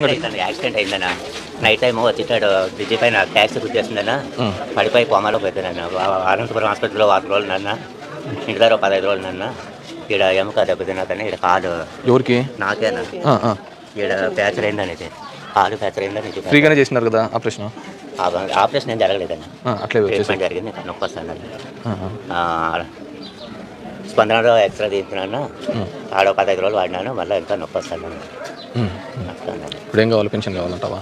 accident అయిందన్న night time వచ్చిటాడు bridge పైన taxi గుర్తేస్తుందన్న పడిపోయి కోమాలో పోతానన్న అనంతపురం హాస్పిటల్లో 4 రోజులు నన్న ఇంటి దగ్గర 15 రోజులు నన్న ఇక్కడ ఎముక దెబ్బతిన్నదని ఇక్కడ కాలు ఎవరికి నాకేనా ఇక్కడ ఫ్రాక్చర్ అయిందని కాలు ఫ్రాక్చర్ అయిందని ఫ్రీగానే చేసినారు కదా ఆపరేషన్ ఆపరేషన్ ఏం జరగలేదన్న అట్లే ట్రీట్మెంట్ జరిగింది నొప్పి వస్తాను స్పందనలో ఎక్స్రే తీస్తున్నాను ఆడ 15 రోజులు వాడినాను మళ్ళీ ఇంకా నొప్పి వస్తాను ఇప్పుడు ఏం కావాలి పెన్షన్ కావాలంటావా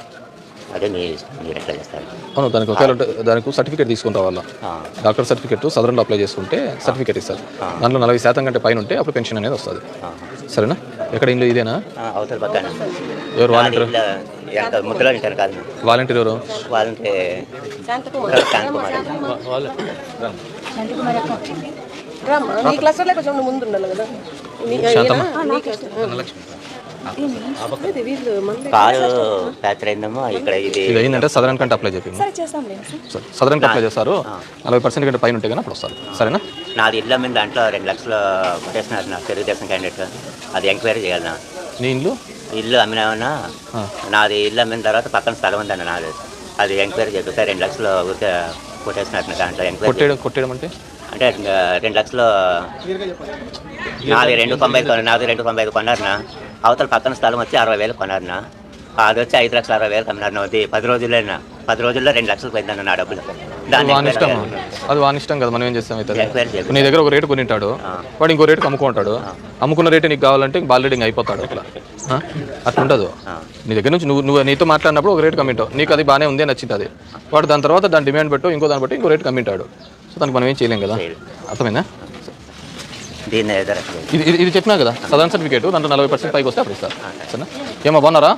అదే మీరు ఎట్లా చేస్తారు అవును దానికి ఒకవేళ దానికి సర్టిఫికేట్ తీసుకుని రావాలా డాక్టర్ సర్టిఫికేట్ సదరన్లో అప్లై చేసుకుంటే సర్టిఫికేట్ ఇస్తారు దాంట్లో 40% కంటే పైన ఉంటే అప్పుడు పెన్షన్ అనేది వస్తుంది సరేనా ఎక్కడ ఇల్లు ఇదేనా అవతల పక్కన ఎవరు వాలంటీర్ ముద్రలో ఉంటారు కాదు వాలంటీర్ ఎవరు కాలు ఫ్రాక్చర్ అయిందమ్మా ఇక్కడ ఇది అయిందంటే సదరన్ కంటే అప్లై చెప్పి సదరన్ అప్లై చేస్తారు 40% కంటే పైన ఉంటే కానీ అప్పుడు వస్తారు సరేనా నాది ఇల్లు అమ్మిన దాంట్లో 2 లక్షలు కొట్టేస్తున్నారు నా తెలుగుదేశం క్యాండిడేట్ అది ఎంక్వైరీ చేయాలన్నా నీ ఇల్లు అమ్మినామన్నా నాది ఇల్లు అమ్మిన తర్వాత పక్కన స్థలం ఉందన్న నాది అది ఎంక్వైరీ చేపిస్తే 2 లక్షలు ఊరికే కొట్టేస్తున్నారు దాంట్లో ఎంక్వైరీ కొట్టేయడం అంటే 2 లక్షలు నాది 2.95 కొన్నారనా అవతల పక్కన స్థలం వచ్చి 60,000 కొన్నారనా అది వచ్చి 5,60,000 అమ్మినారు అది 10 రోజుల్లో 2 లక్షలు పోయిందన్న నా డబ్బులు అది వాని ఇష్టం కదా మనం ఏం చేస్తాం అయితే నీ దగ్గర ఒక రేటు కొనింటాడు వాడు ఇంకో రేటుకి అమ్ముకుంటాడు అమ్ముకున్న రేటు నీకు కావాలంటే బాల్రెడీంగ్ అయిపోతాడు అట్లా అట్లా ఉండదు నీ దగ్గర నుంచి నువ్వు నీతో మాట్లాడినప్పుడు ఒక రేటు కమ్మింటావు నీకు అది బాగానే ఉంది నచ్చింది అది వాడు దాని తర్వాత దాని డిమాండ్ పెట్టు ఇంకో దాన్ని బట్టి ఇంకో రేటు కమ్మింటాడు సో దానికి మనం ఏం చేయలేం కదా అర్థమైందా దీన్ని ఇది చెప్పినా కదా సదరన్ సర్టిఫికేట్ దాంట్లో 40% పైకి వస్తే అప్పుడు ఇస్తారు సరేనా ఏమో బాగున్నారా